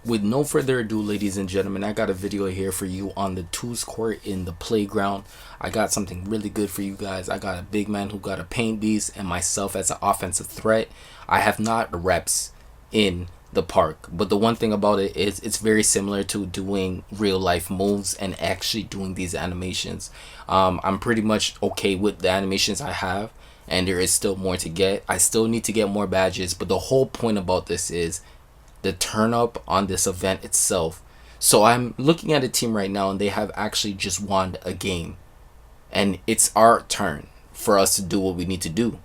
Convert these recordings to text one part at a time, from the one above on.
With no further ado, ladies and gentlemen, I got a video here for you on the twos court in the playground. I got something really good for you guys. I got a big man who got a paint beast and myself as an offensive threat. I have not reps in the park, but the one thing about it is it's very similar to doing real life moves and actually doing these animations. I'm pretty much okay with the animations I have, and there is still more to get. I still need to get more badges, but the whole point about this is the turn up on this event itself. So I'm looking at a team right now and they have actually just won a game. And it's our turn for us to do what we need to do.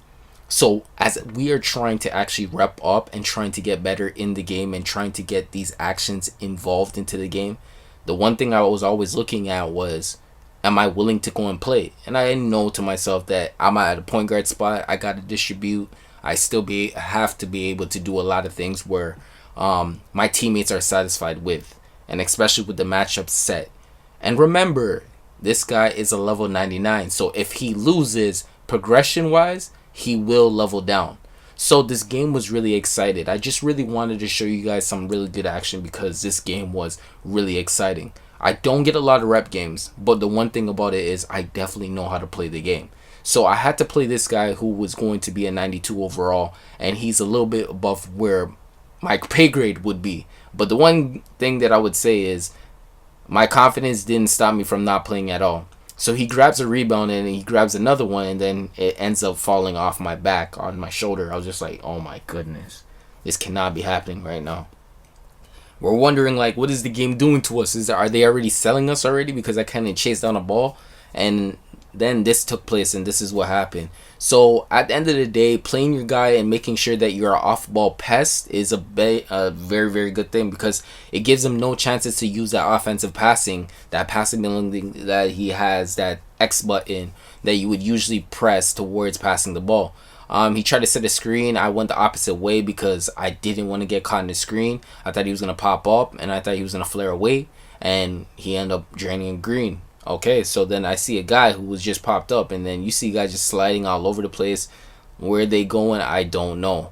So as we are trying to actually rep up and trying to get better in the game and trying to get these actions involved into the game, the one thing I was always looking at was, am I willing to go and play? And I know to myself that I'm at a point guard spot. I got to distribute. I still have to be able to do a lot of things where my teammates are satisfied with, and especially with the matchup set. And remember, this guy is a level 99, so if he loses progression wise, he will level down. So this game was really excited. I just really wanted to show you guys some really good action because this game was really exciting. I don't get a lot of rep games, but the one thing about it is I definitely know how to play the game. So I had to play this guy who was going to be a 92 overall, and he's a little bit above where my pay grade would be. But the one thing that I would say is my confidence didn't stop me from not playing at all. So he grabs a rebound and he grabs another one, and then it ends up falling off my back on my shoulder. I was just like, oh my goodness, this cannot be happening right now. We're wondering, like, what is the game doing to us? Are they already selling us already? Because I kind of chased down a ball, and then this took place, and this is what happened. So at the end of the day, playing your guy and making sure that you're an off-ball pest is a very, very good thing, because it gives him no chances to use that offensive passing, that passing ability that he has, that X button that you would usually press towards passing the ball. He tried to set a screen. I went the opposite way because I didn't want to get caught in the screen. I thought he was going to pop up, and I thought he was going to flare away, and he ended up draining green. Okay, so then I see a guy who was just popped up, and then you see guys just sliding all over the place. Where they going, I don't know.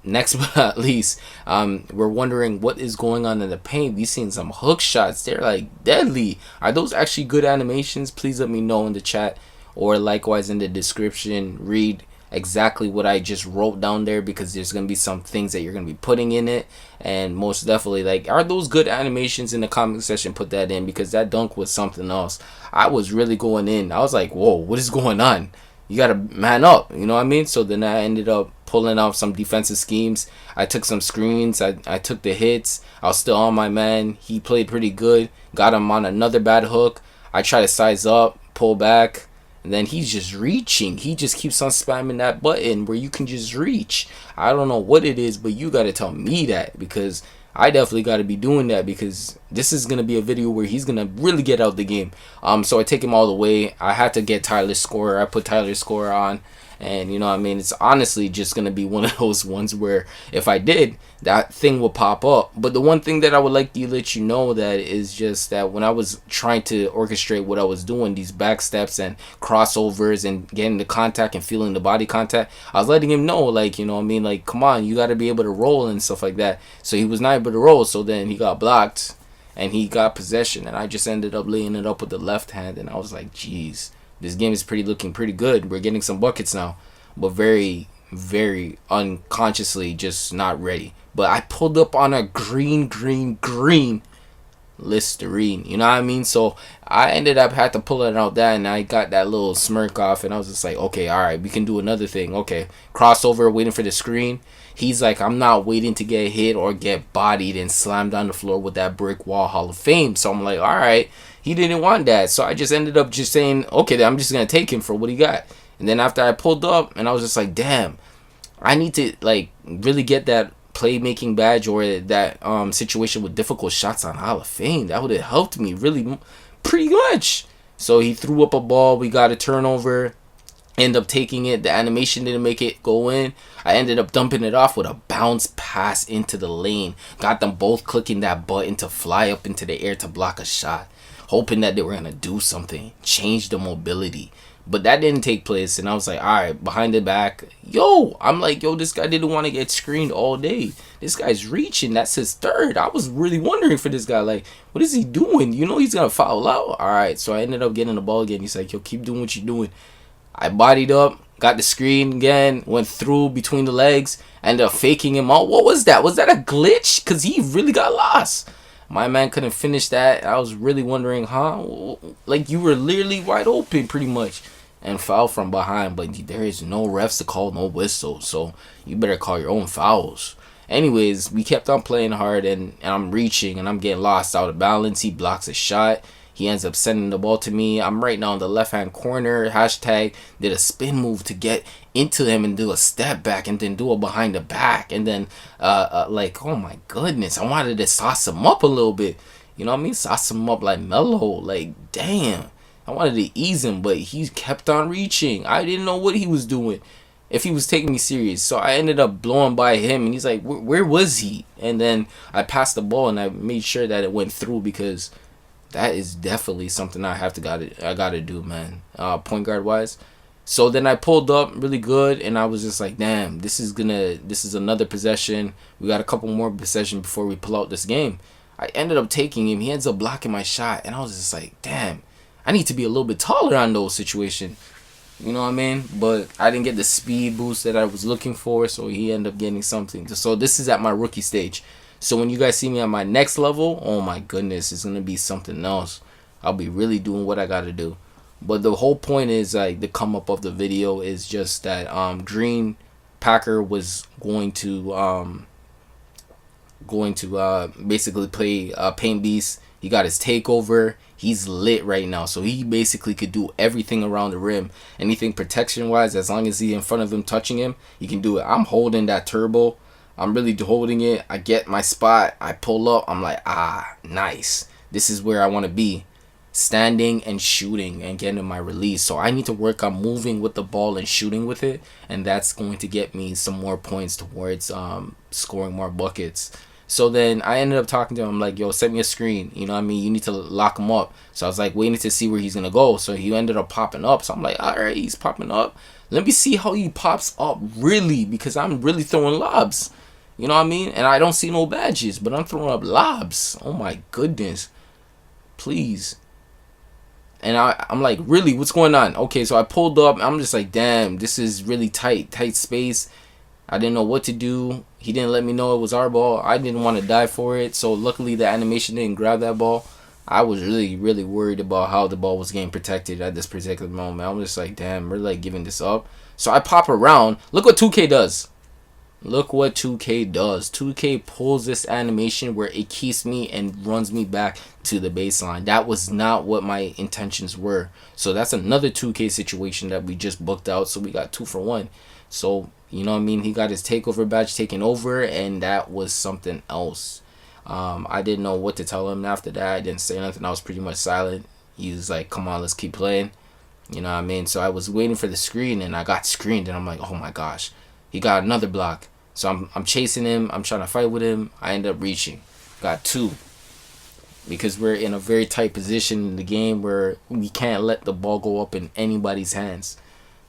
Next but not least, we're wondering what is going on in the paint. We've seen some hook shots. They're like deadly. Are those actually good animations? Please let me know in the chat, or likewise in the description. Read exactly what I just wrote down there, because there's gonna be some things that you're gonna be putting in it, and most definitely, like, are those good animations? In the comment section, put that in, because that dunk was something else. I was really going in. I was like, whoa, what is going on? You gotta man up, you know what I mean? So then I ended up pulling out some defensive schemes. I took some screens. I took the hits. I was still on my man. He played pretty good. Got him on another bad hook. I try to size up, pull back, and then he's just reaching. He just keeps on spamming that button where you can just reach. I don't know what it is, but you got to tell me that, because I definitely got to be doing that, because this is going to be a video where he's going to really get out the game. So I take him all the way. I had to get Tyler's score. I put Tyler's score on. And you know what I mean, it's honestly just going to be one of those ones where if I did, that thing would pop up. But the one thing that I would like to let you know that is just that when I was trying to orchestrate what I was doing, these back steps and crossovers and getting the contact and feeling the body contact, I was letting him know, like, you know what I mean, like, come on, you got to be able to roll and stuff like that. So he was not able to roll, so then he got blocked and he got possession, and I just ended up laying it up with the left hand. And I was like, geez, this game is looking pretty good. We're getting some buckets now, but very, very unconsciously just not ready. But I pulled up on a green Listerine, you know what I mean? So I ended up had to pull it out that, and I got that little smirk off, and I was just like, okay, all right, we can do another thing. Okay, crossover, waiting for the screen. He's like, I'm not waiting to get hit or get bodied and slammed on the floor with that brick wall Hall of Fame. So I'm like, all right, he didn't want that. So I just ended up just saying, okay, then I'm just going to take him for what he got. And then after I pulled up, and I was just like, damn, I need to, like, really get that playmaking badge or that situation with difficult shots on Hall of Fame. That would have helped me really pretty much. So he threw up a ball. We got a turnover. End up taking it. The animation didn't make it go in. I ended up dumping it off with a bounce pass into the lane. Got them both clicking that button to fly up into the air to block a shot, hoping that they were going to do something, change the mobility. But that didn't take place, and I was like, all right, behind the back, yo, I'm like, yo, this guy didn't want to get screened all day. This guy's reaching. That's his third. I was really wondering for this guy, like, what is he doing? You know, he's gonna foul out. All right, so I ended up getting the ball again. He's like, yo, keep doing what you're doing. I bodied up, got the screen again, went through between the legs, ended up faking him out. What was that? Was that a glitch? Because he really got lost. My man couldn't finish that. I was really wondering, like, you were literally wide open pretty much. And foul from behind, but there is no refs to call, no whistle, so you better call your own fouls. Anyways, we kept on playing hard, and I'm reaching, and I'm getting lost out of balance. He blocks a shot. He ends up sending the ball to me. I'm right now in the left-hand corner. Hashtag did a spin move to get into him and do a step back and then do a behind the back. And then, like, oh my goodness, I wanted to sauce him up a little bit. You know what I mean? Sauce him up like Melo. Like, damn. I wanted to ease him, but he kept on reaching. I didn't know what he was doing, if he was taking me serious. So I ended up blowing by him, and he's like, where was he? And then I passed the ball, and I made sure that it went through, because that is definitely something I gotta do, man. Point guard wise. So then I pulled up really good, and I was just like, damn, this is another possession. We got a couple more possessions before we pull out this game. I ended up taking him. He ends up blocking my shot, and I was just like, damn, I need to be a little bit taller on those situations. You know what I mean? But I didn't get the speed boost that I was looking for, so he ended up getting something. So this is at my rookie stage. So when you guys see me at my next level, oh my goodness, it's going to be something else. I'll be really doing what I got to do. But the whole point is, like, the come up of the video is just that Green Packer was going to basically play Paint Beast. He got his takeover. He's lit right now, so he basically could do everything around the rim. Anything protection wise, as long as he in front of him touching him, he can do it. I'm holding that turbo. I'm really holding it. I get my spot. I pull up. I'm like, nice. This is where I want to be. Standing and shooting and getting my release. So I need to work on moving with the ball and shooting with it, and that's going to get me some more points towards scoring more buckets. So then I ended up talking to him. I'm like, yo, send me a screen. You know what I mean? You need to lock him up. So I was like waiting to see where he's going to go. So he ended up popping up. So I'm like, all right, he's popping up. Let me see how he pops up really, because I'm really throwing lobs. You know what I mean? And I don't see no badges, but I'm throwing up lobs. Oh my goodness. Please. And I'm like, really, what's going on? Okay, so I pulled up. I'm just like, damn, this is really tight space. I didn't know what to do. He didn't let me know it was our ball. I didn't want to die for it. So luckily the animation didn't grab that ball. I was really, really worried about how the ball was getting protected at this particular moment. I was just like, damn, we're like giving this up. So I pop around. Look what 2K does. Look what 2K does. 2K pulls this animation where it keeps me and runs me back to the baseline. That was not what my intentions were. So that's another 2K situation that we just booked out. So we got 2 for 1. So, you know what I mean? He got his takeover badge taken over, and that was something else. I didn't know what to tell him after that. I didn't say nothing. I was pretty much silent. He was like, come on, let's keep playing. You know what I mean? So I was waiting for the screen, and I got screened, and I'm like, oh my gosh. He got another block. So I'm chasing him. I'm trying to fight with him. I end up reaching. Got 2. Because we're in a very tight position in the game where we can't let the ball go up in anybody's hands.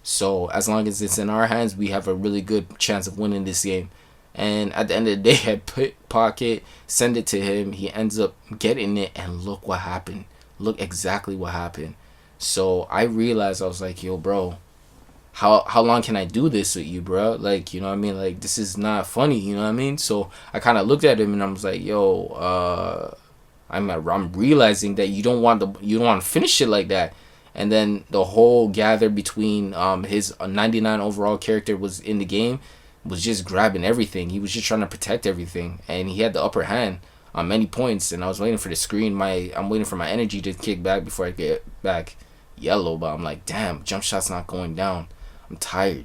So as long as it's in our hands, we have a really good chance of winning this game. And at the end of the day, I put pocket, send it to him. He ends up getting it, and look what happened. Look exactly what happened. So I realized, I was like, yo, bro, how long can I do this with you, bro? Like, you know what I mean? Like, this is not funny, you know what I mean? So I kind of looked at him, and I was like, yo, I'm realizing that you don't want to finish it like that. And then the whole gather between his 99 overall character was in the game, was just grabbing everything. He was just trying to protect everything, and he had the upper hand on many points. And I was waiting for the screen. I'm waiting for my energy to kick back before I get back yellow. But I'm like, damn, jump shot's not going down. I'm tired.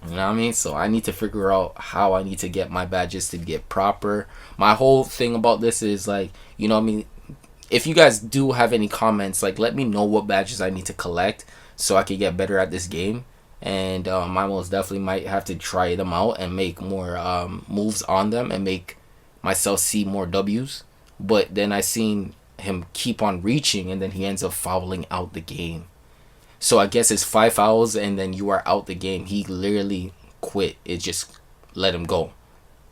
You know what I mean? So I need to figure out how I need to get my badges to get proper. My whole thing about this is, like, you know what I mean? If you guys do have any comments, like, let me know what badges I need to collect so I can get better at this game. And I most definitely might have to try them out and make more moves on them and make myself see more W's. But then I seen him keep on reaching, and then he ends up fouling out the game. So I guess it's 5 fouls and then you are out the game. He literally quit. It just let him go.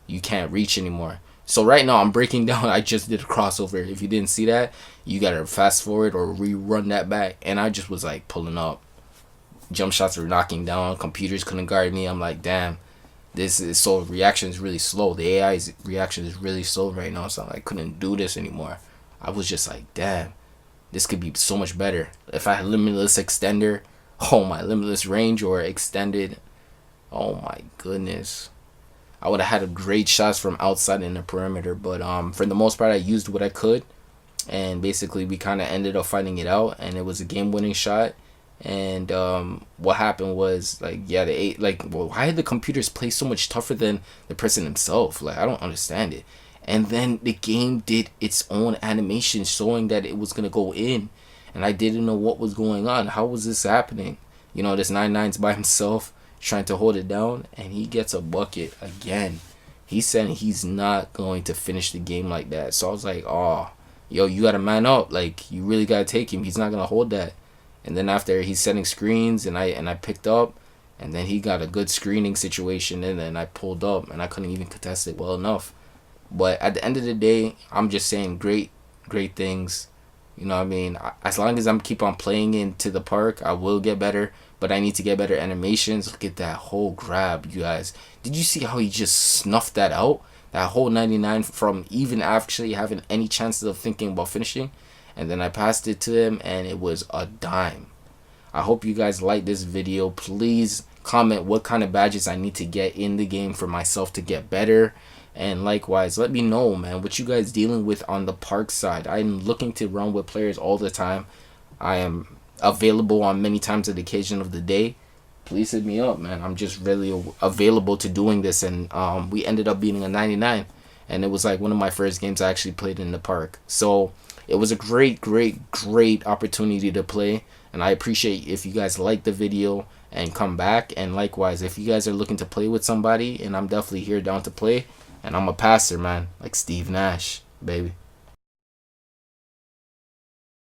You can't reach anymore. So right now I'm breaking down. I just did a crossover. If you didn't see that, you gotta fast forward or rerun that back. And I just was like pulling up. Jump shots were knocking down. Computers couldn't guard me. I'm like, damn. This is so reaction is really slow. The AI's reaction is really slow right now. So I couldn't do this anymore. I was just like, damn. This could be so much better. If I had limitless extender, oh my, limitless range or extended, oh my goodness. I would have had a great shots from outside in the perimeter, but for the most part I used what I could, and basically we kind of ended up fighting it out, and it was a game-winning shot. And what happened was, like, yeah, well, why did the computers play so much tougher than the person himself? Like, I don't understand it. And then the game did its own animation showing that it was gonna go in, and I didn't know what was going on. How was this happening? You know, this 9-9's by himself trying to hold it down, and he gets a bucket again. He said he's not going to finish the game like that. So I was like, oh, yo, you gotta man up. Like, you really gotta take him. He's not gonna hold that. And then after he's setting screens, and I picked up, and then he got a good screening situation, and then I pulled up, and I couldn't even contest it well enough. But at the end of the day, I'm just saying great things. You know what I mean? As long as I'm keep on playing into the park, I will get better. But I need to get better animations. Look at that whole grab, you guys. Did you see how he just snuffed that out? That whole 99 from even actually having any chances of thinking about finishing. And then I passed it to him, and it was a dime. I hope you guys like this video. Please comment what kind of badges I need to get in the game for myself to get better. And likewise, let me know, man, what you guys dealing with on the park side. I'm looking to run with players all the time. I am available on many times of the occasion of the day. Please hit me up, man. I'm just really available to doing this. And we ended up beating a 99. And it was like one of my first games I actually played in the park. So it was a great opportunity to play. And I appreciate if you guys like the video and come back. And likewise, if you guys are looking to play with somebody, and I'm definitely here down to play. And I'm a passer, man, like Steve Nash, baby.